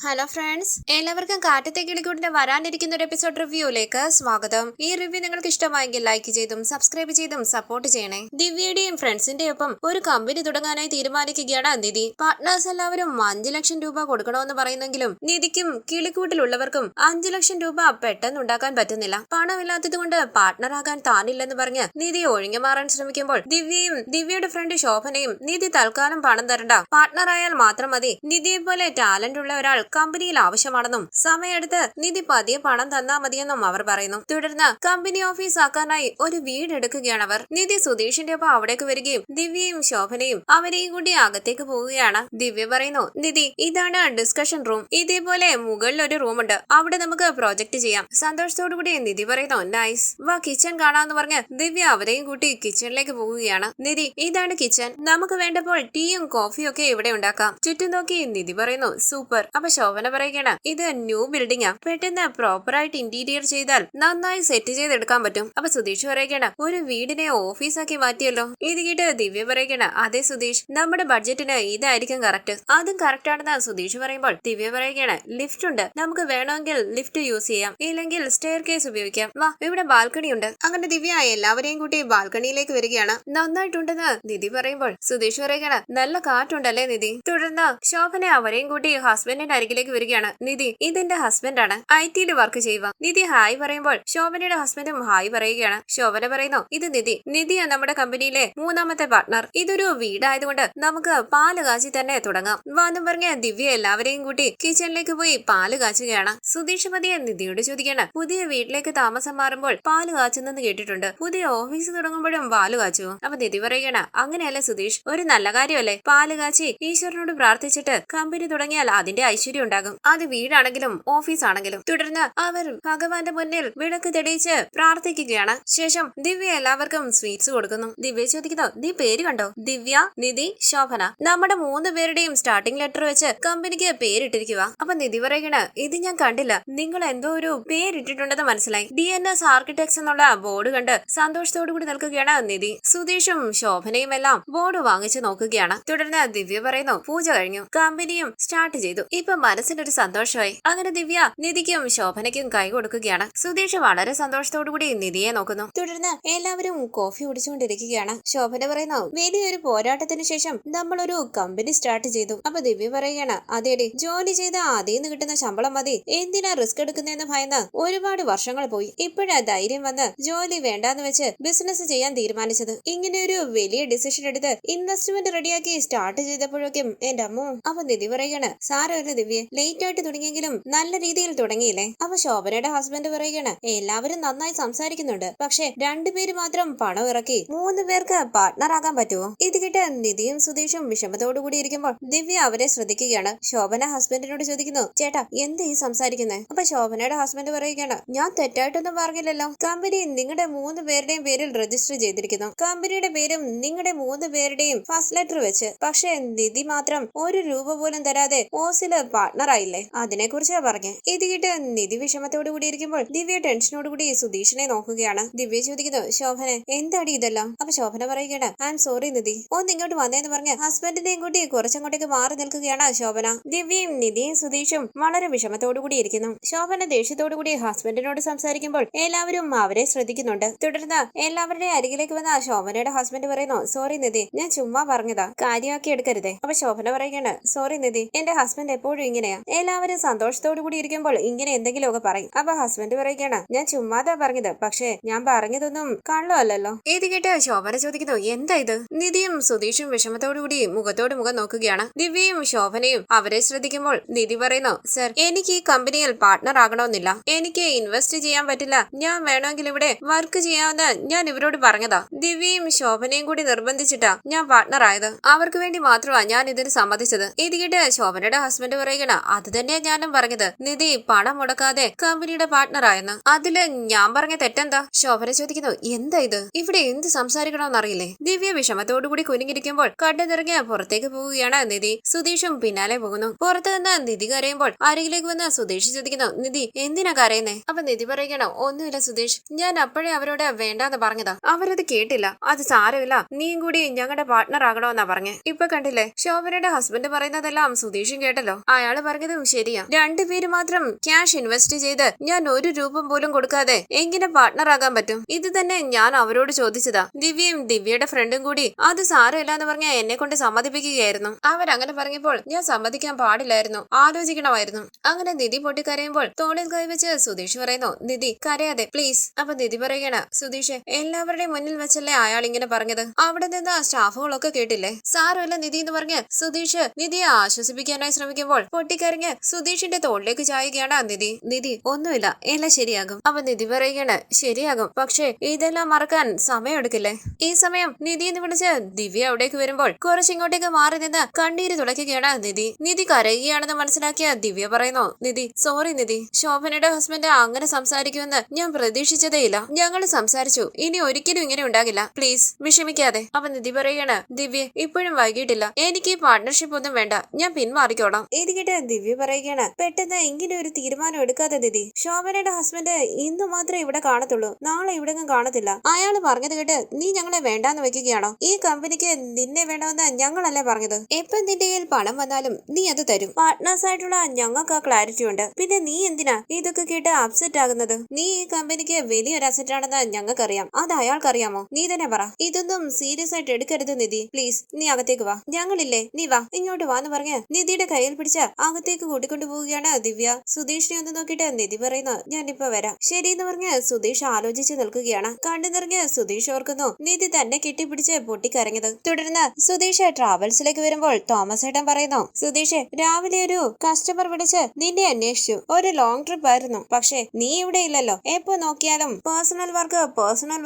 Hello friends, എല്ലാവർക്കും കാറ്റത്തെ കിളിക്കൂട്ടിന്റെ വരാനിരിക്കുന്ന ഒരു എപ്പിസോഡ് റിവ്യൂയിലേക്ക് സ്വാഗതം. ഈ റിവ്യൂ നിങ്ങൾക്ക് ഇഷ്ടമായെങ്കിൽ ലൈക്ക് ചെയ്തും സബ്സ്ക്രൈബ് ചെയ്തും സപ്പോർട്ട് ചെയ്യണേ. ദിവ്യയുടെയും ഫ്രണ്ട്സിന്റെയും ഒപ്പം ഒരു കമ്പനി തുടങ്ങാനായി തീരുമാനിക്കുകയാണ് നിധി. പാർട്ട്നേഴ്സ് എല്ലാവരും 5 ലക്ഷം രൂപ കൊടുക്കണമെന്ന് പറയുന്നെങ്കിലും നിധിക്കും കിളിക്കൂട്ടിലുള്ളവർക്കും 5 ലക്ഷം രൂപ പെട്ടെന്ന് ഉണ്ടാക്കാൻ പറ്റുന്നില്ല. പണമില്ലാത്തത് കൊണ്ട് പാർട്ട്ണർ ആകാൻ താനില്ലെന്ന് പറഞ്ഞ് നിധി ഒഴിഞ്ഞു മാറാൻ ശ്രമിക്കുമ്പോൾ ദിവ്യയുടെ ഫ്രണ്ട് ശോഭനയും നിധി തൽക്കാലം പണം തരണ്ട, പാർട്ട്ണർ ആയാൽ മാത്രം മതി, നിധിയെ പോലെ ടാലന്റ് ഉള്ള ഒരാൾ കമ്പനിയിൽ ആവശ്യമാണെന്നും സമയമെടുത്ത് നിധി പതിയെ പണം തന്നാ മതിയെന്നും അവർ പറയുന്നു. തുടർന്ന് കമ്പനി ഓഫീസ് ആക്കാനായി ഒരു വീട് എടുക്കുകയാണ് അവർ. നിധി സുധീഷിന്റെ ഒപ്പം അവിടേക്ക് വരികയും ദിവ്യയും ശോഭനയും അവരെയും കൂടി അകത്തേക്ക് പോവുകയാണ്. ദിവ്യ പറയുന്നു, നിധി ഇതാണ് ഡിസ്കഷൻ റൂം, ഇതേപോലെ മുകളിൽ ഒരു റൂമുണ്ട്, അവിടെ നമുക്ക് പ്രോജക്ട് ചെയ്യാം. സന്തോഷത്തോടു കൂടി നിധി പറയുന്നു, നൈസ്, വാ കിച്ചൺ കാണാന്ന് പറഞ്ഞ് ദിവ്യ അവരെയും കൂട്ടി കിച്ചണിലേക്ക് പോവുകയാണ്. നിധി ഇതാണ് കിച്ചൺ, നമുക്ക് വേണ്ടപ്പോൾ ടീയും കോഫിയും ഒക്കെ ഇവിടെ ഉണ്ടാക്കാം. ചുറ്റും നോക്കി നിധി പറയുന്നു, സൂപ്പർ. അപ്പൊ ശോഭന പറയുകയാണ്, ഇത് ന്യൂ ബിൽഡിംഗാ, പെട്ടെന്ന് പ്രോപ്പറായിട്ട് ഇന്റീരിയർ ചെയ്താൽ നന്നായി സെറ്റ് ചെയ്തെടുക്കാൻ പറ്റും. അപ്പൊ സുധീഷ് പറയുകയാണ്, ഒരു വീടിനെ ഓഫീസാക്കി മാറ്റിയല്ലോ. ഇത് കേട്ട് ദിവ്യ പറയുകയാണ്, അതെ സുധീഷ്, നമ്മുടെ ബഡ്ജറ്റിന് ഇതായിരിക്കും കറക്റ്റ്. അതും കറക്റ്റ് ആണെന്ന് സുധീഷ് പറയുമ്പോൾ ദിവ്യ പറയുകയാണ്, ലിഫ്റ്റ് ഉണ്ട്, നമുക്ക് വേണമെങ്കിൽ ലിഫ്റ്റ് യൂസ് ചെയ്യാം, ഇല്ലെങ്കിൽ സ്റ്റെയർ കേസ് ഉപയോഗിക്കാം. വാ, ഇവിടെ ബാൽക്കണി ഉണ്ട്. അങ്ങനെ ദിവ്യ എല്ലാവരെയും കൂട്ടി ബാൽക്കണിയിലേക്ക് വരികയാണ്. നന്നായിട്ടുണ്ടെന്ന് നിധി പറയുമ്പോൾ സുധീഷ് പറയുകയാണ്, നല്ല കാറ്റുണ്ടല്ലേ നിധി. തുടർന്ന് ശോഭന അവരെയും കൂട്ടി ഹസ്ബൻഡിന്റെ അരികിലേക്ക് വരികയാണ്. നിധി ഇതെന്റെ ഹസ്ബൻഡാണ്, IT വർക്ക് ചെയ്യുക. നിധി ഹായ് പറയുമ്പോൾ ശോഭനയുടെ ഹസ്ബൻഡും ഹായ് പറയുകയാണ്. ശോഭന പറയുന്നു, ഇത് നിധിയാണ് നമ്മുടെ കമ്പനിയിലെ 3ാമത്തെ പാർട്ട്ണർ. ഇതൊരു വീടായതുകൊണ്ട് നമുക്ക് പാല് കാച്ചി തന്നെ തുടങ്ങാം വാന്നും പറഞ്ഞ ദിവ്യ എല്ലാവരെയും കൂട്ടി കിച്ചണിലേക്ക് പോയി പാല് കാച്ചുകയാണ്. സുധീഷ് പതിയെ നിധിയോട് ചോദിക്കുകയാണ്, പുതിയ വീട്ടിലേക്ക് താമസം മാറുമ്പോൾ പാല് കാച്ചുന്നെന്ന് കേട്ടിട്ടുണ്ട്, പുതിയ ഓഫീസ് തുടങ്ങുമ്പോഴും പാല് കാച്ചുവോ? അപ്പൊ നിധി പറയുകയാണ്, അങ്ങനെയല്ല സുധീഷ്, ഒരു നല്ല കാര്യമല്ലേ, പാല് കാച്ചി ഈശ്വരനോട് പ്രാർത്ഥിച്ചിട്ട് കമ്പനി തുടങ്ങിയാൽ അതിന്റെ ഐശ്വര്യം ഉണ്ടാകും, അത് വീടാണെങ്കിലും ഓഫീസ് ആണെങ്കിലും. തുടർന്ന് അവർ ഭഗവാന്റെ മുന്നിൽ വിളക്ക് തെളിയിച്ച് പ്രാർത്ഥിക്കുകയാണ്. ശേഷം ദിവ്യ എല്ലാവർക്കും സ്വീറ്റ്സ് കൊടുക്കുന്നു. ദിവ്യ ചോദിക്കുന്നു, നീ പേര് കണ്ടോ? ദിവ്യ, നിധി, ശോഭന, നമ്മുടെ 3 പേരുടെയും സ്റ്റാർട്ടിംഗ് ലെറ്റർ വെച്ച് കമ്പനിക്ക് പേരിട്ടിരിക്കുക. അപ്പൊ നിധി പറയുകയാണ്, ഇത് ഞാൻ കണ്ടില്ല, നിങ്ങൾ എന്തോ ഒരു പേരിട്ടിട്ടുണ്ടെന്ന് മനസ്സിലായി. DNS ആർക്കിടെക്ട്സ് എന്നുള്ള ബോർഡ് കണ്ട് സന്തോഷത്തോടു കൂടി നിൽക്കുകയാണ് നിധി. സുധീഷും ശോഭനയും എല്ലാം ബോർഡ് വാങ്ങിച്ചു നോക്കുകയാണ്. തുടർന്ന് ദിവ്യ പറയുന്നു, പൂജ കഴിഞ്ഞു, കമ്പനിയും സ്റ്റാർട്ട് ചെയ്തു, ഇപ്പൊ മനസ്സിനൊരു സന്തോഷമായി. അങ്ങനെ ദിവ്യ നിധിക്കും ശോഭനയ്ക്കും കൈ കൊടുക്കുകയാണ്. സുധീഷ് വളരെ സന്തോഷത്തോടുകൂടി നിധിയെ നോക്കുന്നു. തുടർന്ന് എല്ലാവരും കോഫി കുടിച്ചുകൊണ്ടിരിക്കുകയാണ്. ശോഭന പറയുന്നു, വലിയൊരു പോരാട്ടത്തിന് ശേഷം നമ്മൾ ഒരു കമ്പനി സ്റ്റാർട്ട് ചെയ്തു. അപ്പൊ ദിവ്യ പറയുകയാണ്, അതേടി, ജോലി ചെയ്ത് ആദ്യം കിട്ടുന്ന ശമ്പളം മതി, എന്തിനാ റിസ്ക് എടുക്കുന്നതെന്ന് ഭയന്ന് ഒരുപാട് വർഷങ്ങൾ പോയി, ഇപ്പോഴാ ധൈര്യം വന്ന് ജോലി വേണ്ടാന്ന് വെച്ച് ബിസിനസ് ചെയ്യാൻ തീരുമാനിച്ചത്. ഇങ്ങനെ ഒരു വലിയ ഡിസിഷൻ എടുത്ത് ഇൻവെസ്റ്റ്മെന്റ് റെഡിയാക്കി സ്റ്റാർട്ട് ചെയ്തപ്പോഴേക്കും എന്റെ അമ്മോ. അപ്പൊ നിധി പറയുകയാണ്, സാരമില്ല ദിവ്യ, ലേറ്റ് ആയിട്ട് തുടങ്ങിയെങ്കിലും നല്ല രീതിയിൽ തുടങ്ങിയില്ലേ. അപ്പൊ ശോഭനയുടെ ഹസ്ബൻഡ് പറയുകയാണ്, എല്ലാവരും നന്നായി സംസാരിക്കുന്നുണ്ട്, പക്ഷെ 2 പേര് മാത്രം പണം ഇറക്കി 3 പേർക്ക് പാർട്ട്ണർ ആകാൻ പറ്റുമോ? ഇത് കേട്ട് നിധിയും സുധീഷും വിഷമത്തോടുകൂടി ഇരിക്കുമ്പോൾ ദിവ്യ അവരെ ശ്രദ്ധിക്കുകയാണ്. ശോഭന ഹസ്ബൻഡിനോട് ചോദിക്കുന്നു, ചേട്ടാ എന്ത് ഈ സംസാരിക്കുന്നേ? അപ്പൊ ശോഭനയുടെ ഹസ്ബൻഡ് പറയുകയാണ്, ഞാൻ തെറ്റായിട്ടൊന്നും പറഞ്ഞില്ലല്ലോ, കമ്പനി നിങ്ങളുടെ 3 പേരുടെയും പേരിൽ രജിസ്റ്റർ ചെയ്തിരിക്കുന്നു, കമ്പനിയുടെ പേരും നിങ്ങളുടെ 3 പേരുടെയും ഫസ്റ്റ് ലെറ്റർ വെച്ച്. പക്ഷെ നിധി മാത്രം 1 രൂപ പോലും തരാതെ ഓസില് പാർട്ട്ണർ ആയില്ലേ, അതിനെ കുറിച്ചാ പറഞ്ഞേ. ഇത് കേട്ട് നിധി വിഷമത്തോടു കൂടി ഇരിക്കുമ്പോൾ ദിവ്യ ടെൻഷനോടുകൂടി സുധീഷിനെ നോക്കുകയാണ്. ദിവ്യ ചോദിക്കുന്നു, ശോഭനെ എന്താടി ഇതെല്ലാം? അപ്പൊ ശോഭന പറയുകയാണ്, ഐ എം സോറി നിധി, ഒന്ന് ഇങ്ങോട്ട് വന്നേന്ന് പറഞ്ഞ് ഹസ്ബൻഡിനെയും കൂട്ടി കുറച്ചങ്ങോട്ടേക്ക് മാറി നിൽക്കുകയാണ് ശോഭന. ദിവ്യയും നിധിയും സുധീഷും വളരെ വിഷമത്തോടുകൂടി ഇരിക്കുന്നു. ശോഭന ദേഷ്യത്തോടുകൂടി ഹസ്ബൻഡിനോട് സംസാരിക്കുമ്പോൾ എല്ലാവരും അവരെ ശ്രദ്ധിക്കുന്നുണ്ട്. തുടർന്ന് എല്ലാവരുടെയും അരികിലേക്ക് വന്ന ശോഭനയുടെ ഹസ്ബൻഡ് പറയുന്നു, സോറി നിധി, ഞാൻ ചുമ്മാ പറഞ്ഞതാ, കാര്യമാക്കി എടുക്കരുതേ. അപ്പൊ ശോഭന പറയുകയാണ്, സോറി നിധി, എന്റെ ഹസ്ബൻഡ് എപ്പോഴും ഇങ്ങനെയാ, എല്ലാവരും സന്തോഷത്തോടു കൂടി ഇരിക്കുമ്പോൾ ഇങ്ങനെ എന്തെങ്കിലുമൊക്കെ പറയും. അപ്പൊ ഹസ്ബൻഡ് പറയുകയാണ്, ഞാൻ ചുമ്മാതാ പറഞ്ഞത്, പക്ഷേ ഞാൻ പറഞ്ഞതൊന്നും കള്ളമല്ലല്ലോ. ഇത് കേട്ട് ശോഭന ചോദിക്കുന്നു, എന്താ ഇത്? നിധിയും സുധീഷും വിഷമത്തോടുകൂടി മുഖത്തോട് മുഖം നോക്കുകയാണ്. ദിവ്യയും ശോഭനയും അവരെ ശ്രദ്ധിക്കുമ്പോൾ നിധി പറയുന്നു, സർ, എനിക്ക് ഈ കമ്പനിയിൽ പാർട്ട്ണർ ആകണമെന്നില്ല, എനിക്ക് ഇൻവെസ്റ്റ് ചെയ്യാൻ പറ്റില്ല, ഞാൻ വേണമെങ്കിൽ ഇവിടെ വർക്ക് ചെയ്യാമെന്ന് ഞാൻ ഇവരോട് പറഞ്ഞതാ. ദിവ്യയും ശോഭനയും കൂടി നിർബന്ധിച്ചിട്ടാ ഞാൻ പാർട്ട്ണർ ആയത്, അവർക്ക് വേണ്ടി മാത്രമാ ഞാൻ ഇതിന് സമ്മതിച്ചത്. ഇത് കേട്ട് ശോഭനയുടെ ഹസ്ബൻഡ് പറയുകയാണ്, അത് തന്നെയാ ഞാനും പറഞ്ഞത്, നിധി പണം മുടക്കാതെ കമ്പനിയുടെ പാർട്ട്ണർ ആയെന്ന്, അതില് ഞാൻ പറഞ്ഞ തെറ്റെന്താ? ശോഭന ചോദിക്കുന്നു, എന്താ ഇത്, ഇവിടെ എന്ത് സംസാരിക്കണമെന്നറിയില്ലേ? ദിവ്യ വിഷമത്തോടുകൂടി കുനിങ്ങിരിക്കുമ്പോൾ കണ്ടെന്നിറങ്ങിയ പുറത്തേക്ക് പോവുകയാണ് നിധി. സുധീഷും പിന്നാലെ പോകുന്നു. പുറത്തു നിന്ന് നിധി കരയുമ്പോൾ അരികിലേക്ക് വന്ന് സുധീഷ് ചോദിക്കുന്നു, നിധി എന്തിനാ കരയുന്നേ? അപ്പൊ നിധി പറയുകയാണ്, ഒന്നുമില്ല സുധീഷ്, ഞാൻ അപ്പോഴേ അവരോട് വേണ്ടാന്ന് പറഞ്ഞതാ, അവരത് കേട്ടില്ല, അത് സാരമില്ല, നീയും കൂടി ഞങ്ങളുടെ പാർട്ട്ണർ ആകണമെന്നാ പറഞ്ഞേ. ഇപ്പൊ കണ്ടില്ലേ, ശോഭനയുടെ ഹസ്ബൻഡ് പറയുന്നതെല്ലാം സുധീഷും കേട്ടല്ലോ. അയാൾ അയാള് പറഞ്ഞതും ശരിയാ. രണ്ടുപേര് മാത്രം ക്യാഷ് ഇൻവെസ്റ്റ് ചെയ്ത് ഞാൻ ഒരു രൂപം പോലും കൊടുക്കാതെ എങ്ങനെ പാർട്ട്ണർ ആകാൻ പറ്റും? ഇത് തന്നെ ഞാൻ അവരോട് ചോദിച്ചതാ. ദിവ്യയും ദിവ്യയുടെ ഫ്രണ്ടും കൂടി അത് സാരമില്ലാന്ന് പറഞ്ഞ എന്നെ കൊണ്ട് സമ്മതിപ്പിക്കുകയായിരുന്നു. അവരങ്ങനെ പറഞ്ഞപ്പോൾ ഞാൻ സമ്മതിക്കാൻ പാടില്ലായിരുന്നു, ആലോചിക്കണമായിരുന്നു. അങ്ങനെ നിധി പൊട്ടിക്കരയുമ്പോൾ തോളിൽ കൈവച്ച് സുധീഷ് പറയുന്നു, നിധി കരയാതെ പ്ലീസ്. അപ്പൊ നിധി പറയുകയാണ്, സുധീഷ് എല്ലാവരുടെയും മുന്നിൽ വെച്ചല്ലേ അയാൾ ഇങ്ങനെ പറഞ്ഞത്? അവിടെ നിന്ന് സ്റ്റാഫുകളൊക്കെ കേട്ടില്ലേ? സാരമില്ല നിധി എന്ന് പറഞ്ഞ് സുധീഷ് നിധിയെ ആശ്വസിപ്പിക്കാനായി ശ്രമിക്കുമ്പോൾ പൊട്ടിക്കരഞ്ഞ് സുധീഷിന്റെ തോളിലേക്ക് ചായുകയാണ് നിധി. നിധി ഒന്നുമില്ല, എല്ലാം ശരിയാകും. അപ്പൊ നിധി പറയുകയാണ്, ശരിയാകും, പക്ഷേ ഇതെല്ലാം മറക്കാൻ സമയമെടുക്കില്ലേ? ഈ സമയം നിധി എന്ന് വിളിച്ച് ദിവ്യ അവിടേക്ക് വരുമ്പോൾ കുറച്ചിങ്ങോട്ടേക്ക് മാറി നിന്ന് കണ്ണീര് തുടയ്ക്കുകയാണ് നിധി. നിധി കരയുകയാണെന്ന് മനസ്സിലാക്കിയ ദിവ്യ പറയുന്നു, നിധി സോറി നിധി, ശോഭനയുടെ ഹസ്ബൻഡ് അങ്ങനെ സംസാരിക്കുമെന്ന് ഞാൻ പ്രതീക്ഷിച്ചതേയില്ല. ഞങ്ങൾ സംസാരിച്ചു, ഇനി ഒരിക്കലും ഇങ്ങനെ ഉണ്ടാകില്ല, പ്ലീസ് വിഷമിക്കാതെ. അപ്പൊ നിധി പറയുകയാണ്, ദിവ്യ ഇപ്പോഴും വൈകിട്ടില്ല, എനിക്ക് ഈ പാർട്ട്ണർഷിപ്പ് ഒന്നും വേണ്ട, ഞാൻ പിന്മാറിക്കോളാം. ഇത് കേട്ട് ദിവ്യ പറയുകയാണ്, പെട്ടെന്ന് ഇങ്ങനെ ഒരു തീരുമാനം എടുക്കാതെ നിധി. ശോഭനയുടെ ഹസ്ബൻഡ് ഇന്ന് മാത്രമേ ഇവിടെ കാണത്തുള്ളൂ, നാളെ ഇവിടെ കാണത്തില്ല. അയാൾ പറഞ്ഞത് കേട്ട് നീ ഞങ്ങളെ വേണ്ടാന്ന് വെക്കുകയാണോ? ഈ കമ്പനിക്ക് നിന്നെ വേണമെന്ന് ഞങ്ങളല്ലേ പറഞ്ഞത്? എപ്പം നിന്റെ കയ്യിൽ പണം വന്നാലും നീ അത് തരും. പാർട്ട്നേഴ്സ് ആയിട്ടുള്ള ഞങ്ങൾക്ക് ആ ക്ലാരിറ്റി ഉണ്ട്. പിന്നെ നീ എന്തിനാ ഇതൊക്കെ കേട്ട് അപ്സെറ്റ് ആകുന്നത്? നീ ഈ കമ്പനിക്ക് വലിയൊരു അസറ്റ് ആണെന്ന് ഞങ്ങൾക്കറിയാം, അത് അയാൾക്കറിയാമോ? നീ തന്നെ പറ. ഇതൊന്നും സീരിയസ് ആയിട്ട് എടുക്കരുത് നിധി, പ്ലീസ്. നീ അകത്തേക്ക് വാ, ഞങ്ങളില്ലേ, നീ വാ, ഇങ്ങോട്ട് വാന്ന് പറഞ്ഞ് നിധിയുടെ കയ്യിൽ പിടിച്ച് അകത്തേക്ക് കൂട്ടിക്കൊണ്ടു പോവുകയാണ് ദിവ്യ. സുധീഷിനെ ഒന്ന് നോക്കിയിട്ട് നിധി പറയുന്നു, ഞാനിപ്പോ വരാം. ശരിയെന്ന് പറഞ്ഞ് സുധീഷ് ആലോചിച്ച് നിൽക്കുകയാണ്. കണ്ടു നിറഞ്ഞ് സുധീഷ് ഓർക്കുന്നു നിധി തന്നെ കെട്ടിപ്പിടിച്ച് പൊട്ടിക്കരഞ്ഞത്. തുടർന്ന് സുധീഷ് ട്രാവൽസിലേക്ക് വരുമ്പോൾ തോമസ് ഏട്ടൻ പറയുന്നു, സുധീഷ് രാവിലെ ഒരു കസ്റ്റമർ വിളിച്ച് നിന്നെ അന്വേഷിച്ചു, ഒരു ലോങ് ട്രിപ്പ് ആയിരുന്നു, പക്ഷെ നീ ഇവിടെ ഇല്ലല്ലോ. എപ്പോ നോക്കിയാലും പേഴ്സണൽ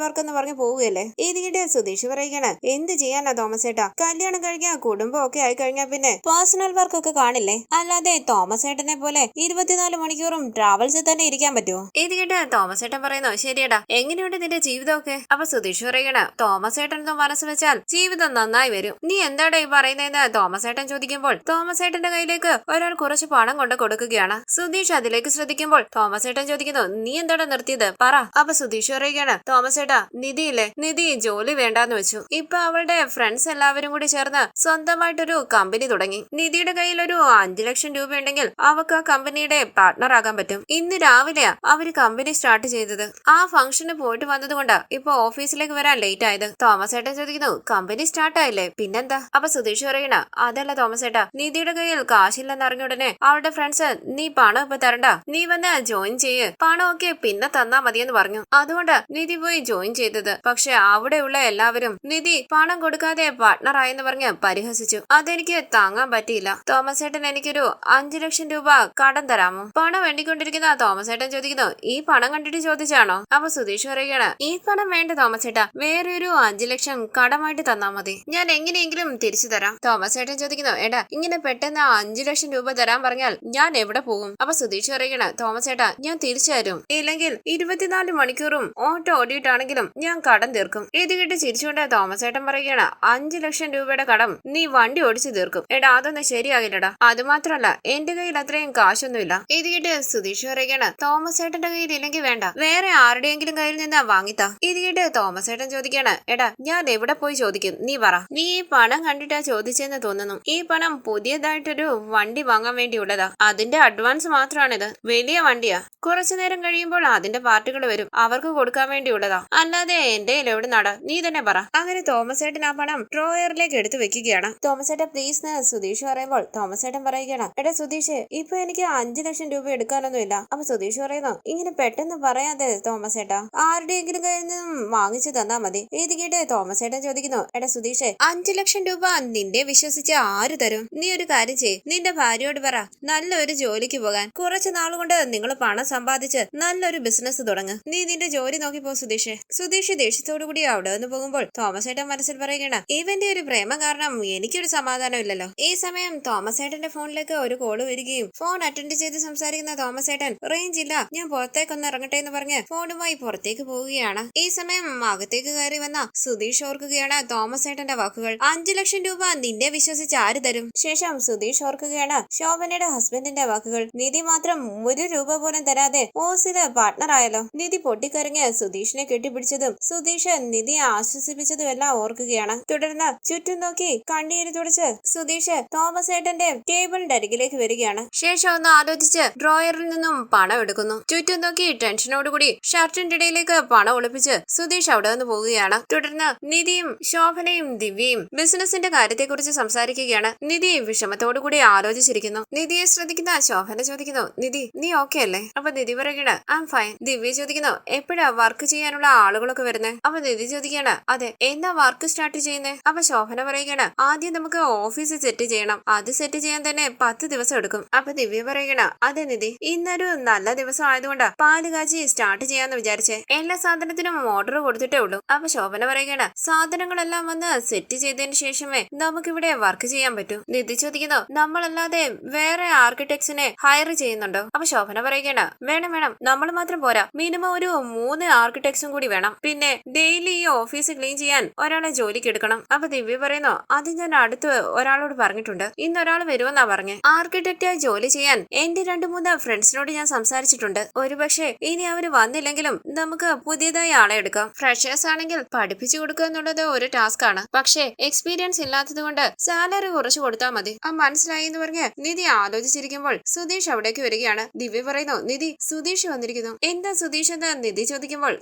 വർക്ക് എന്ന് പറഞ്ഞു പോവുകയല്ലേ? ഇതിനിടെ സുധീഷ് പറയുകയാണ്, എന്ത് ചെയ്യാനാ തോമസ് ഏട്ടാ, കല്യാണം കഴിഞ്ഞാൽ കുടുംബം ഒക്കെ ആയി കഴിഞ്ഞാൽ പിന്നെ പേഴ്സണൽ വർക്ക് ഒക്കെ കാണില്ലേ? അല്ലാതെ തോമസ് ഏട്ടനെ പോലെ 24 മണിക്കൂറും ട്രാവൽസിൽ തന്നെ ഇരിക്കാൻ പറ്റുമോ? ഇത് കേട്ട് തോമസ് ഏട്ടൻ പറയുന്നു, ശരിയടാ, എങ്ങനെയുണ്ട് നിന്റെ ജീവിതമൊക്കെ? അപ്പൊ സുധീഷ് പറയണ, തോമസ് ഏട്ടൻ മനസ്സ് വെച്ചാൽ ജീവിതം നന്നായി വരും. നീ എന്താടാ ഈ പറയുന്നതെന്ന് തോമസ് ഏട്ടൻ ചോദിക്കുമ്പോൾ തോമസ് ഏട്ടന്റെ കയ്യിലേക്ക് ഒരാൾ കുറച്ച് പണം കൊണ്ട് കൊടുക്കുകയാണ്. സുധീഷ് അതിലേക്ക് ശ്രദ്ധിക്കുമ്പോൾ തോമസ് ഏട്ടൻ ചോദിക്കുന്നു, നീ എന്താടാ നിർത്തിയത്, പറ. അപ്പൊ സുധീഷ് പറയുകയാണ്, തോമസ് ഏട്ടാ നിധിയില്ലേ, നിധി ജോലി വേണ്ടാന്ന് വെച്ചു. ഇപ്പൊ അവളുടെ ഫ്രണ്ട്സ് എല്ലാവരും കൂടി ചേർന്ന് സ്വന്തമായിട്ടൊരു കമ്പനി തുടങ്ങി. നിധിയുടെ കയ്യിൽ ഒരു 5 ലക്ഷം രൂപ ഉണ്ടെങ്കിൽ അവർക്ക് ആ കമ്പനിയുടെ പാർട്ട്ണർ ആകാൻ പറ്റും. ഇന്ന് രാവിലെയാ അവര് കമ്പനി സ്റ്റാർട്ട് ചെയ്തത്. ആ ഫംഗ്ഷന് പോയിട്ട് വന്നതുകൊണ്ടാ ഇപ്പൊ ഓഫീസിലേക്ക് വരാൻ ലേറ്റ് ആയത്. തോമസ് ഏട്ടൻ ചോദിക്കുന്നു, കമ്പനി സ്റ്റാർട്ട് ആയില്ലേ, പിന്നെന്താ? അപ്പൊ സുധീഷ് പറയണ, അതല്ല തോമസ് ഏട്ടാ, നിധിയുടെ കയ്യിൽ കാശില്ലെന്ന് അറിഞ്ഞ ഉടനെ അവളുടെ ഫ്രണ്ട്സ് നീ പണം ഇപ്പൊ തരണ്ട, നീ വന്ന് ജോയിൻ ചെയ്യ്, പണമൊക്കെ പിന്നെ തന്നാ മതിയെന്ന് പറഞ്ഞു. അതുകൊണ്ട് നിധി പോയി ജോയിൻ ചെയ്തത്. പക്ഷെ അവിടെയുള്ള എല്ലാവരും നിധി പണം കൊടുക്കാതെ പാർട്ട്ണർ ആയെന്ന് പറഞ്ഞ് പരിഹസിച്ചു. അതെനിക്ക് താങ്ങാൻ പറ്റിയില്ല. തോമസ് ഏട്ടൻ എനിക്കൊരു 5 ലക്ഷം രൂപ കടം തരാമോ? പണം വേണ്ടിക്കൊണ്ടിരിക്കുന്ന തോമസ് ഏട്ടൻ ചോദിക്കുന്നു, ഈ പണം കണ്ടിട്ട് ചോദിച്ചാണോ? അപ്പൊ സുധീഷ് പറയുകയാണ്, ഈ പണം വേണ്ട തോമസ് ഏട്ടാ, വേറെ ഒരു 5 ലക്ഷം കടമായിട്ട് തന്നാ മതി, ഞാൻ എങ്ങനെയെങ്കിലും തിരിച്ചു തരാം. തോമസ് ഏട്ടൻ ചോദിക്കുന്നു, എടാ ഇങ്ങനെ പെട്ടെന്ന് 5 ലക്ഷം രൂപ തരാൻ പറഞ്ഞാൽ ഞാൻ എവിടെ പോകും? അപ്പൊ സുധീഷ് പറയുകയാണ്, തോമസ് ഏട്ടാ ഞാൻ തിരിച്ചു തരും, ഇല്ലെങ്കിൽ 24 മണിക്കൂറും ഓട്ടോ ഓടിയിട്ടാണെങ്കിലും ഞാൻ കടം തീർക്കും. ഇത് കേട്ട് ചിരിച്ചുകൊണ്ട് തോമസ് ഏട്ടൻ പറയുകയാണ്, 5 ലക്ഷം രൂപയുടെ കടം നീ വണ്ടി ഓടിച്ചു തീർക്കും? എടാ അതൊന്നും ശരിയാകില്ലടാ, അതുമാത്രല്ല എന്റെ കയ്യിൽ അത്രയും കാശൊന്നുമില്ല. ഇത് കേട്ട് സുധീഷ് പറയുകയാണ്, തോമസ് ഏട്ടന്റെ കയ്യിൽ ഇല്ലെങ്കിൽ വേണ്ട, വേറെ ആരുടെയെങ്കിലും കയ്യിൽ നിന്ന് വാങ്ങിത്താ. ഇത് കേട്ട് തോമസ് ഏട്ടൻ ചോദിക്കുകയാണ്, എടാ ഞാൻ എവിടെ പോയി ചോദിക്കും, നീ പറ. നീ ഈ പണം കണ്ടിട്ടാ ചോദിച്ചെന്ന് തോന്നുന്നു. ഈ പണം പുതിയതായിട്ടൊരു വണ്ടി വാങ്ങാൻ വേണ്ടിയുള്ളതാ, അതിന്റെ അഡ്വാൻസ് മാത്രമാണിത്. വലിയ വണ്ടിയാ, കുറച്ചു നേരം കഴിയുമ്പോൾ അതിന്റെ പാർട്ടികൾ വരും, അവർക്ക് കൊടുക്കാൻ വേണ്ടിയുള്ളതാ, അല്ലാതെ എന്റെ എവിടെ നടാ, നീ തന്നെ പറ. അങ്ങനെ തോമസ് ഏട്ടൻ ആ പണം ഡ്രോയറിലേക്ക് എടുത്തു വെക്കുകയാണ്. തോമസ് ഏട്ടൻ പ്ലീസ് എന്ന് സുധീഷ് പറയുമ്പോൾ തോമസ് ഏട്ടൻ പറയുകയാണ്, എടാ സുധീഷ് ഇപ്പൊ എനിക്ക് 5 ലക്ഷം രൂപ എടുക്കാനൊന്നുമില്ല. അപ്പൊ സുധീഷ് പറയുന്നു, ഇങ്ങനെ പെട്ടെന്ന് പറയാതെ തോമസ് ഏട്ടാ, ആരുടെയെങ്കിലും കയ്യിൽ നിന്നും വാങ്ങിച്ചു തന്നാ മതി. ഇത് കേട്ട് തോമസ് ഏട്ടൻ ചോദിക്കുന്നു, എടാ സുധീഷ് 5 ലക്ഷം രൂപ നിന്റെ വിശ്വസിച്ച് ആര് തരും? നീ ഒരു കാര്യം ചെയ്യ്, നിന്റെ ഭാര്യയോട് പറ നല്ലൊരു ജോലിക്ക് പോകാൻ. കുറച്ചു നാളുകൊണ്ട് നിങ്ങൾ പണം സമ്പാദിച്ച് നല്ലൊരു ബിസിനസ് തുടങ്ങ്. നീ നിന്റെ ജോലി നോക്കി പോ സുധീഷ്. സുധീഷ് ദേഷ്യത്തോടു കൂടി അവിടെ നിന്ന് പോകുമ്പോൾ തോമസ് ഏട്ടൻ മനസ്സിൽ പറയുകയാണ്, ഇവന്റെ ഒരു പ്രേമം കാരണം എനിക്കൊരു സമാധാനം ഇല്ലല്ലോ. ഈ സമയം തോമസ് ഏട്ടന്റെ ഫോണിലേക്ക് ഒരു കോള് വരികയും ഫോൺ അറ്റൻഡ് ചെയ്ത് സംസാരിക്കുന്ന തോമസ് ഏട്ടൻ, റേഞ്ച് ഇല്ല, ഞാൻ പുറത്തേക്കൊന്ന് ഇറങ്ങട്ടെ എന്ന് പറഞ്ഞ് ഫോണുമായി പുറത്തേക്ക് പോവുകയാണ്. ഈ സമയം അകത്തേക്ക് കയറി വന്ന സുധീഷ് ഓർക്കുകയാണ് തോമസ് ഏട്ടന്റെ വാക്കുകൾ. 5 ലക്ഷം രൂപ നിന്നെ വിശ്വസിച്ച് ആര് തരും? ശേഷം സുധീഷ് ഓർക്കുകയാണ് ശോഭനയുടെ ഹസ്ബൻഡിന്റെ വാക്കുകൾ. നിധി മാത്രം 1 രൂപ പോലും തരാതെ ഓസില് പാർട്ട്ണർ ആയല്ലോ. നിധി പൊട്ടിക്കരഞ്ഞ് സുധീഷിനെ കെട്ടിപ്പിടിച്ചതും സുധീഷ് നിധിയെ ആശ്വസിപ്പിച്ചതും എല്ലാം ഓർക്കുകയാണ്. തുടർന്ന് ചുറ്റും നോക്കി കണ്ണീര് തുടച്ച് സുധീഷ് തോമസ് ഏട്ടന്റെ കേബിൾ അരികിലേക്ക് വരികയാണ്. ശേഷം ഒന്ന് ആലോചിച്ച് ഡ്രോയറിൽ നിന്നും പണം എടുക്കുന്നു. ചുറ്റും നോക്കി ടെൻഷനോടുകൂടി ഷർട്ടിന്റെ ഇടയിലേക്ക് പണം ഒളിപ്പിച്ച് സുധീഷ് അവിടെ നിന്ന് പോവുകയാണ്. തുടർന്ന് നിധിയും ശോഭനയും ദിവ്യയും ബിസിനസിന്റെ കാര്യത്തെക്കുറിച്ച് സംസാരിക്കുകയാണ്. നിധി വിഷമത്തോടുകൂടി ആലോചിച്ചിരിക്കുന്നു. നിധിയെ ശ്രദ്ധിക്കുന്ന ശോഭന ചോദിക്കുന്നു, നിധി നീ ഓക്കെ അല്ലേ? അപ്പൊ നിധി പറയുകയാണ് ഐ എം ഫൈൻ. ദിവ്യ ചോദിക്കുന്നു എപ്പോഴാ വർക്ക് ചെയ്യാനുള്ള ആളുകളൊക്കെ വരുന്നത്? അപ്പൊ നിധി ചോദിക്കുകയാണ് അതെ, എന്നാ വർക്ക് സ്റ്റാർട്ട് ചെയ്യുന്നത്? അപ്പൊ ശോഭന പറയുകയാണ് ആദ്യം നമുക്ക് ഓഫീസ് സെറ്റ് ചെയ്യണം, അത് സെറ്റ് ചെയ്യാൻ തന്നെ 10 ദിവസം എടുക്കും. അപ്പൊ ദിവ്യ പറയുകയാണ് അതെ നിധി, ഇന്നൊരു നല്ല ദിവസം ആയതുകൊണ്ട് പാല് കാച്ചി സ്റ്റാർട്ട് ചെയ്യാന്ന് വിചാരിച്ചേ. എല്ലാ സാധനത്തിനും ഓർഡർ കൊടുത്തിട്ടേ ഉള്ളൂ. അപ്പൊ ശോഭന പറയുകയാണ് സാധനങ്ങളെല്ലാം വന്ന് സെറ്റ് ചെയ്തതിന് ശേഷമേ നമുക്കിവിടെ വർക്ക് ചെയ്യാൻ പറ്റൂ. നിധി ചോദിക്കുന്നു നമ്മളല്ലാതെ വേറെ ആർക്കിടെക്ട്സിനെ ഹയർ ചെയ്യുന്നുണ്ടോ? അപ്പൊ ശോഭന പറയുകയാണ് വേണം വേണം, നമ്മൾ മാത്രം പോരാ, മിനിമം ഒരു 3 ആർക്കിടെക്ട്സും കൂടി വേണം. പിന്നെ ഡെയിലി ഈ ഓഫീസ് ക്ലീൻ ചെയ്യാൻ ഒരാളെ ജോലിക്ക് എടുക്കണം. അപ്പൊ ദിവ്യ പറയുന്നു അത് ഞാൻ അടുത്ത് ഒരാളോട് പറഞ്ഞിട്ടുണ്ട്, ഇന്ന് ഒരാൾ വരുമെന്നാ പറഞ്ഞേ. ആർക്കിടെക്റ്റായി ജോലി ചെയ്യാൻ എന്റെ 2-3 ഫ്രണ്ട്സിനോട് ഞാൻ സംസാരിച്ചിട്ടുണ്ട്. ഒരുപക്ഷെ ഇനി അവര് വന്നില്ലെങ്കിലും നമുക്ക് പുതിയതായി ആളെ എടുക്കാം. ഫ്രഷേഴ്സ് ആണെങ്കിൽ പഠിപ്പിച്ചു കൊടുക്കുക എന്നുള്ളത് ഒരു ടാസ്ക് ആണ്. പക്ഷേ എക്സ്പീരിയൻസ് ഇല്ലാത്തത് കൊണ്ട് സാലറി കുറച്ച് കൊടുത്താൽ മതി. ആ മനസ്സിലായി എന്ന് പറഞ്ഞ് നിധി ആലോചിച്ചിരിക്കുമ്പോൾ സുധീഷ് അവിടേക്ക് വരികയാണ്. ദിവ്യ പറയുന്നു നിധി സുധീഷ് വന്നിരിക്കുന്നു. എന്താ സുധീഷ് എന്ന് നിധി ചോദിക്കുമ്പോൾ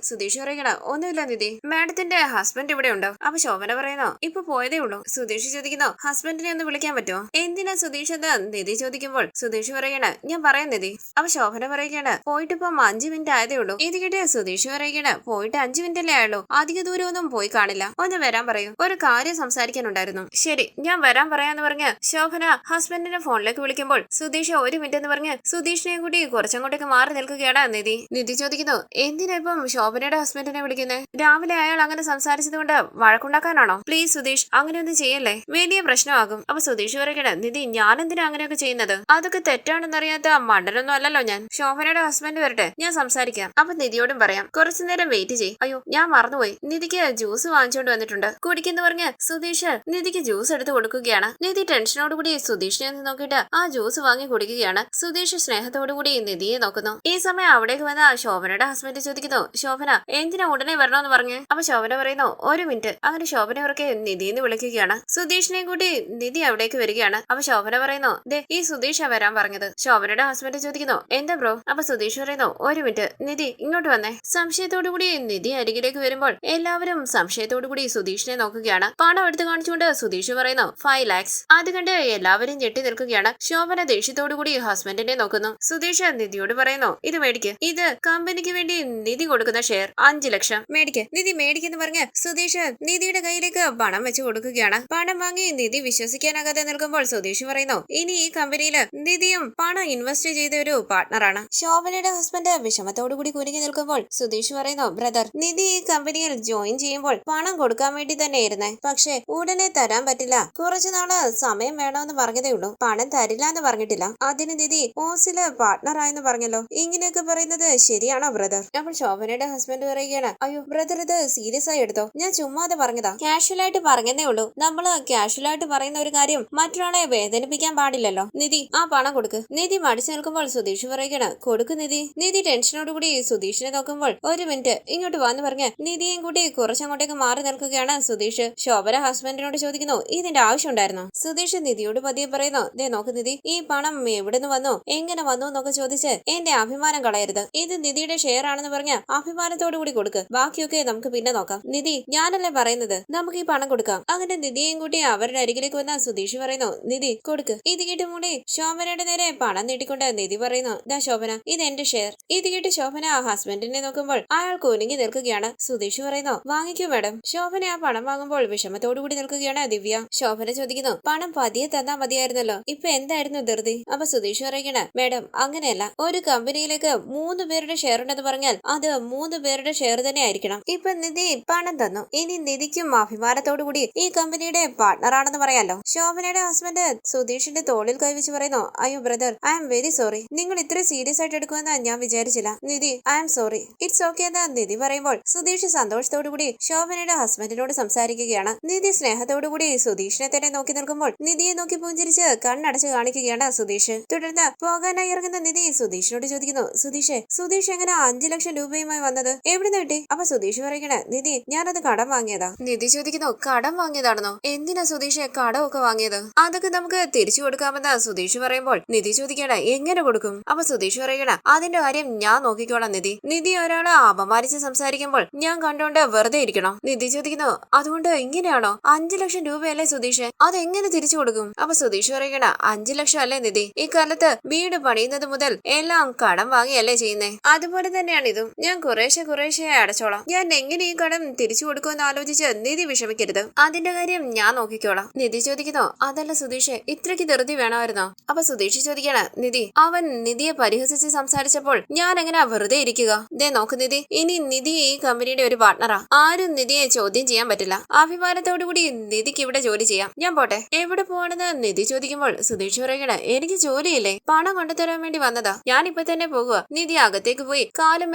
സുധീഷ് പറയണ ഒന്നുമില്ല നിധി, മാഡത്തിന്റെ ഹസ്ബൻഡ് ഇവിടെ ഉണ്ടോ? അപ്പൊ ശോഭന പറയുന്നു ഇപ്പൊ പോയതേ ഉള്ളൂ. സുധീഷ് ചോദിക്കുന്നു ഹസ്ബൻഡിനെ ഒന്ന് വിളിക്കാൻ പറ്റുമോ? എന്തിനാ സുധീഷ് എന്ന് നിധി ചോദിക്കുമ്പോൾ സുധീഷ് പറയണ ഞാൻ പറയാം നിധി. അപ്പൊ ശോഭന പറയുകയാണ് പോയിട്ട് ഇപ്പം 5 മിനിറ്റ് ആയതേ ഉള്ളൂ. ഇത് കിട്ടിയ സുധീഷ് പറയുകയാണ് പോയിട്ട് 5 മിനിറ്റ് അല്ലേ ആയുള്ളൂ, അധിക ദൂരമൊന്നും പോയി കാണില്ല, ഒന്ന് വരാൻ പറയൂ, ഒരു കാര്യം സംസാരിക്കാനുണ്ടായിരുന്നു. ശരി ഞാൻ വരാൻ പറയാന്ന് പറഞ്ഞ് ശോഭന ഹസ്ബൻഡിന്റെ ഫോണിലേക്ക് വിളിക്കുമ്പോൾ സുധീഷ് 1 മിനിറ്റ് എന്ന് പറഞ്ഞ് സുധീഷിനെയും കൂടി കുറച്ചങ്ങോട്ടേക്ക് മാറി നിൽക്കുകയാണ് നിധി. നിധി ചോദിക്കുന്നു എന്തിനാ ഇപ്പം ശോഭനയുടെ ഹസ്ബൻഡിനെ വിളിക്കുന്നത്? രാവിലെ അയാൾ അങ്ങനെ സംസാരിച്ചത് കൊണ്ട് വഴക്കുണ്ടാക്കാനാണോ? പ്ലീസ് സുധീഷ് അങ്ങനെയൊന്നും ചെയ്യല്ലേ, വലിയ പ്രശ്നമാകും. അപ്പൊ സുധീഷ് പറയണ നിധി ഞാൻ എന്തിനാ അങ്ങനെയൊക്കെ ചെയ്യുന്നത്? അതൊക്കെ തെറ്റാണെന്നറിയാത്ത മണ്ടനൊന്നും അല്ലല്ലോ ഞാൻ. ശോഭനയുടെ ഹസ്ബൻഡ് വരട്ടെ, ഞാൻ സംസാരിക്കാം. അപ്പൊ നിധിയോടും പറയാം കുറച്ചു നേരം വെയിറ്റ് ചെയ്യും. അയ്യോ ഞാൻ മറന്നുപോയി, നിധിക്ക് ജ്യൂസ് വാങ്ങിച്ചോണ്ട് വന്നിട്ടുണ്ട്, കുടിക്കുന്നു പറഞ്ഞ് സുധീഷ് നിധിക്ക് ജ്യൂസ് എടുത്ത് കൊടുക്കുകയാണ്. നിധി ടെൻഷനോടുകൂടി സുധീഷിനെ ഒന്ന് നോക്കിയിട്ട് ആ ജ്യൂസ് വാങ്ങി കുടിക്കുകയാണ്. സുധീഷ് സ്നേഹത്തോടുകൂടി നിധിയെ നോക്കുന്നു. ഈ സമയം അവിടേക്ക് വന്ന ശോഭനയുടെ ഹസ്ബൻഡ് ചോദിക്കുന്നു ശോഭന എന്തിനാ ഉടനെ വരണമെന്ന് പറഞ്ഞ്? അപ്പൊ ശോഭന പറയുന്നു 1 മിനിറ്റ്. അങ്ങനെ ശോഭന ഉറക്കെ നിധിന്ന് വിളിക്കുകയാണ്. സുധീഷിനെയും കൂടി നിധി അവിടേക്ക് വരികയാണ്. അപ്പൊ ശോഭന പറയുന്നു ദേ ഈ സുധീഷാ വരാൻ പറഞ്ഞത്. ശോഭനയുടെ ഹസ്ബൻഡ് ചോദിക്കുന്നു എന്താ ബ്രോ? അപ്പൊ സുധീഷ് പറയുന്നു 1 മിനിറ്റ് നിധി ഇങ്ങോട്ട് വന്നേ. സംശയത്തോടു കൂടി നിധി അരികിലേക്ക് വരുമ്പോൾ എല്ലാവരും സംശയത്തോടു കൂടി സുധീഷിനെ നോക്കുകയാണ്. പണം എടുത്ത് കാണിച്ചുകൊണ്ട് സുധീഷ് പറയുന്നു 5 lakhs. അത് കണ്ട് എല്ലാവരും ഞെട്ടി നിൽക്കുകയാണ്. ശോഭന ദേഷ്യത്തോടു കൂടി ഹസ്ബൻഡിനെ നോക്കുന്നു. സുധീഷ് നിധിയോട് പറയുന്നു ഇത് മേടിക്ക്, ഇത് കമ്പനിക്ക് വേണ്ടി നിധി കൊടുക്കുന്ന ഷെയർ 5 ലക്ഷം മേടിക്ക്. നിധി മേടിക്കെന്ന് പറഞ്ഞ് സുധീഷ് നിധിയുടെ കയ്യിലേക്ക് പണം വെച്ച് കൊടുക്കുകയാണ്. പണം വാങ്ങി നിധി വിശ്വസിക്കാനാകാതെ നിൽക്കുമ്പോൾ സുധീഷ് പറയുന്നു ഇനി ഈ കമ്പനിയിൽ നിധിയും പണം ഇൻവെസ്റ്റ് ചെയ്ത ഒരു പാർട്ണറാണ്. ശോഭനയുടെ ഹസ്ബൻഡ് വിഷമത്തോടുകൂടി കുനിഞ്ഞു നിൽക്കുമ്പോൾ സുധീഷ് പറയുന്നു ബ്രദർ നിധി ഈ കമ്പനിയിൽ ജോയിൻ ചെയ്യുമ്പോൾ പണം കൊടുക്കാൻ വേണ്ടി തന്നെയായിരുന്നേ, പക്ഷെ ഉടനെ തരാൻ പറ്റില്ല, കുറച്ചു നാള് സമയം വേണമെന്ന് പറഞ്ഞതേ ഉള്ളൂ, പണം തരില്ല എന്ന് പറഞ്ഞിട്ടില്ല. അതിന് നിധി ഓസില് പാർട്ണർ ആയെന്ന് പറഞ്ഞല്ലോ, ഇങ്ങനെയൊക്കെ പറയുന്നത് ശരിയാണോ ബ്രദർ? അപ്പോൾ ശോഭനയുടെ ഹസ്ബൻഡ് പറയുകയാണ് അയ്യോ ബ്രദർ ഇത് സീരിയസ് ആയി എടുത്തോ, ഞാൻ ചുമ്മാതെ പറഞ്ഞതാ, കാഷ്വൽ ആയിട്ട് പറഞ്ഞതേ ഉള്ളൂ. നമ്മള് കാഷ്വൽ ആയിട്ട് പറയുന്ന ഒരു കാര്യം മറ്റൊരാളെ വേദനിപ്പിക്കാൻ പാടില്ലല്ലോ. നിധി ആ പണം കൊടുക്ക്. നിധി മടിച്ചു നിൽക്കുമ്പോൾ സുധീഷ് പറയുകയാണ് കൊടുക്ക് നിധി. നിധി ടെൻഷനോടുകൂടി സുധീഷിനെ നോക്കുമ്പോൾ 1 മിനിറ്റ് ഇങ്ങോട്ട് വന്ന് പറഞ്ഞ് നിധിയും കൂടി കുറച്ചങ്ങോട്ടേക്ക് മാറി നിൽക്കുകയാണ് സുധീഷ്. ശോഭന ഹസ്ബൻഡിനോട് ചോദിക്കുന്നു ഇതിന്റെ ആവശ്യം ഉണ്ടായിരുന്നോ? സുധീഷ് നിധിയോട് പതിയെ പറയുന്നു ദേ നോക്ക് നിധി, ഈ പണം എവിടുന്ന് വന്നു എങ്ങനെ വന്നു എന്നൊക്കെ ചോദിച്ച് എന്റെ അഭിമാനം കളയരുത്. ഇത് നിധിയുടെ ഷെയർ ആണെന്ന് പറഞ്ഞ് അഭിമാനത്തോടു കൂടി കൊടുക്ക്, ബാക്കിയൊക്കെ നമുക്ക് പിന്നെ നോക്കാം. നിധി ഞാനല്ലേ പറയുന്നത്, നമുക്ക് ഈ പണം കൊടുക്കാം. അങ്ങനെ നിധിയും കൂട്ടി അവരുടെ അരികിലേക്ക് വന്ന സുധീഷ് പറയുന്നു നിധി കൊടുക്ക്. ഇത് കേട്ട് മൂടി ശോഭനയുടെ നേരെ പണം നീട്ടിക്കൊണ്ട് നിധി പറയുന്നു ദാ ശോഭന ഇത് എന്റെ ഷെയർ. ഇത് കേട്ട് ശോഭന ഹസ്ബൻഡിനെ നോക്കുമ്പോൾ അയാൾ കുനിഞ്ഞു നിൽക്കുകയാണ്. സുധീഷ് പറയുന്നു വാങ്ങിക്കൂ മാഡം. ശോഭന ആ പണം വാങ്ങുമ്പോൾ വിഷമത്തോടുകൂടി നിൽക്കുകയാണ് ദിവ്യ. ശോഭന ചോദിക്കുന്നു പണം പതിയെ തന്നാ മതിയായിരുന്നല്ലോ, ഇപ്പൊ എന്തായിരുന്നു ധൃതി? അപ്പൊ സുധീഷ് പറയുകയാണ് മാഡം അങ്ങനെയല്ല, ഒരു കമ്പനിയിലേക്ക് 3 പേരുടെ ഷെയർ ഉണ്ടെന്ന് പറഞ്ഞാൽ അത് 3 പേരുടെ ഷെയർ തന്നെ ആയിരിക്കണം. ഇപ്പൊ നിധി പണം തന്നു, ഇനി നിധിക്കും അഭിമാനത്തോടുകൂടി ഈ കമ്പനിയുടെ പാർട്ണർ ആണെന്ന് പറയാലോ. ശോഭനയുടെ ഹസ്ബൻഡ് സുധീഷിന്റെ തോളിൽ കൈവച്ച് പറയുന്നു അയ്യോ brother I am very sorry, നിങ്ങൾ ഇത്ര സീരിയസ് ആയിട്ട് എടുക്കുമെന്ന് ഞാൻ വിചാരിച്ചില്ല. Nidhi I am sorry, it's okay എന്ന് നിധി പറയുമ്പോൾ സുധീഷ് സന്തോഷത്തോടുകൂടി ശോഭനയുടെ ഹസ്ബൻഡിനോട് സംസാരിക്കുകയാണ്. നിധി സ്നേഹത്തോടുകൂടി സുധീഷിനെ തന്നെ നോക്കി നിൽക്കുമ്പോൾ നിധിയെ നോക്കി പുഞ്ചിരിച്ച് കണ്ണടച്ച് കാണിക്കുകയാണ് സുധീഷ്. തുടർന്ന് പോകാനായി ഇറങ്ങുന്ന നിധി സുധീഷിനോട് ചോദിക്കുന്നു സുധീഷ് എങ്ങനെ 5 ലക്ഷം രൂപയുമായി വന്നത്, എവിടുന്ന് കിട്ടി? അപ്പൊ സുധീഷ് പറയണേ നിധി ഞാനത് കടം വാങ്ങിയതാ. നിധി ചോദിക്കുന്നു കടം വാങ്ങിയതാണെന്നോ? എന്തിനാ സുധീഷ് കടമൊക്കെ വാങ്ങിയത്? അതൊക്കെ നമുക്ക് തിരിച്ചു കൊടുക്കാൻ കൊടുക്കാമെന്ന് സുധീഷ് പറയുമ്പോൾ നിധി ചോദിക്കണ എങ്ങനെ കൊടുക്കും? അപ്പൊ സുധീഷ് പറയണ അതിന്റെ കാര്യം ഞാൻ നോക്കിക്കോളാം നിധി. നിധി ഒരാളെ അപമാനിച്ച് സംസാരിക്കുമ്പോൾ ഞാൻ കണ്ടോണ്ട് വെറുതെ ഇരിക്കണോ? നിധി ചോദിക്കുന്നു അതുകൊണ്ട് ഇങ്ങനെയാണോ? 5 ലക്ഷം രൂപയല്ലേ സുധീഷ്, അതെങ്ങനെ തിരിച്ചു കൊടുക്കും? അപ്പൊ സുധീഷ് പറയണ 5 ലക്ഷം അല്ലേ നിധി, ഇക്കാലത്ത് വീട് പണിയുന്നത് മുതൽ എല്ലാം കടം വാങ്ങിയല്ലേ ചെയ്യുന്നേ, അതുപോലെ തന്നെയാണ് ഇതും. ഞാൻ കുറേശ്ശെ അടച്ചോളാം. ഞാൻ എങ്ങനെ ഈ കടം തിരിച്ചു കൊടുക്കുമെന്ന് ആലോചിച്ച് നിധി വിഷമിക്കരുത്, അതിന്റെ കാര്യം ഞാൻ നോക്കിക്കോളാം. നിധി ചോദിക്കുന്നു അതല്ല സുധീഷ്, ഇത്രയ്ക്ക് ധൃതി വേണമായിരുന്നോ? അപ്പൊ സുധീഷ് ചോദിക്കണ നിധി, അവൻ നിധിയെ പരിഹസിച്ച് സംസാരിച്ചപ്പോൾ ഞാൻ എങ്ങനെ വെറുതെ ഇരിക്കുക? ദേ നോക്ക് നിധി, ഇനി നിധി ഈ കമ്പനിയുടെ ഒരു പാർട്ണറാ. ആരും നിധിയെ ചോദ്യം ചെയ്യാൻ പറ്റില്ല. അഭിമാനത്തോടുകൂടി നിധിക്ക് ഇവിടെ ജോലി ചെയ്യാം. ഞാൻ പോട്ടെ. എവിടെ പോകണെന്ന് നിധി ചോദിക്കുമ്പോൾ സുധീഷ് പറയണ എനിക്ക് ജോലിയില്ലേ, പണം കൊണ്ടുതരാൻ വേണ്ടി വന്നതാ, ഞാൻ ഇപ്പൊ തന്നെ പോകുക. നിധി അകത്തേക്ക് പോയി കാലും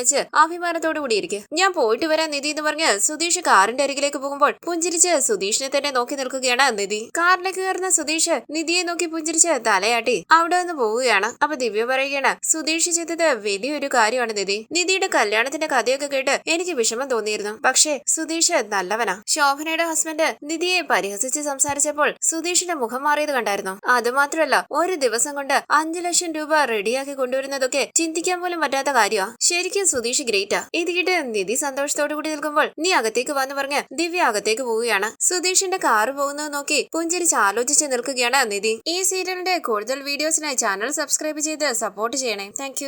വെച്ച് അഭിമാനത്തോടു കൂടി ഇരിക്കുക. ഞാൻ പോയിട്ട് വരാൻ നിധി എന്ന് പറഞ്ഞ് സുധീഷ് കാറിന്റെ അരികിലേക്ക് പോകുമ്പോൾ പുഞ്ചിരിച്ച് സുധീഷിനെ തന്നെ നോക്കി നിൽക്കുകയാണ് നിധി. കാറിലേക്ക് കയറുന്ന സുധീഷ് നിധിയെ നോക്കി പുഞ്ചിരിച്ച് തലയാട്ടി അവിടെ നിന്ന് പോവുകയാണ്. അപ്പൊ ദിവ്യ പറയുകയാണ് സുധീഷ് ചെയ്തത് വലിയൊരു കാര്യമാണ് നിധി. നിധിയുടെ കല്യാണത്തിന്റെ കഥയൊക്കെ കേട്ട് എനിക്ക് വിഷമം തോന്നിയിരുന്നു, പക്ഷേ സുധീഷ് നല്ലവനാ. ശോഭനയുടെ ഹസ്ബൻഡ് നിധിയെ പരിഹസിച്ച് സംസാരിച്ചപ്പോൾ സുധീഷിന്റെ മുഖം മാറിയത് കണ്ടായിരുന്നു. അതുമാത്രമല്ല ഒരു ദിവസം കൊണ്ട് 5 ലക്ഷം രൂപ റെഡിയാക്കി കൊണ്ടുവരുന്നതൊക്കെ ചിന്തിക്കാൻ പോലും പറ്റാത്ത കാര്യമാ. ശരിക്കും സുധീഷ് ഗ്രേറ്റാ. ഇത് കേട്ട് നിധി സന്തോഷത്തോടു കൂടി നിൽക്കുമ്പോൾ നീ അകത്തേക്ക് വന്ന് പറഞ്ഞ് ദിവ്യ അകത്തേക്ക് പോവുകയാണ്. സുധീഷിന്റെ കാറ് പോകുന്നത് നോക്കി പുഞ്ചിരിച്ച് ആലോചിച്ച് നിൽക്കുകയാണ് നിധി. ഈ സീരിയലിന്റെ കൂടുതൽ വീഡിയോസിനായി ചാനൽ സബ്സ്ക്രൈബ് ചെയ്ത് സപ്പോർട്ട് ചെയ്യണേ. താങ്ക്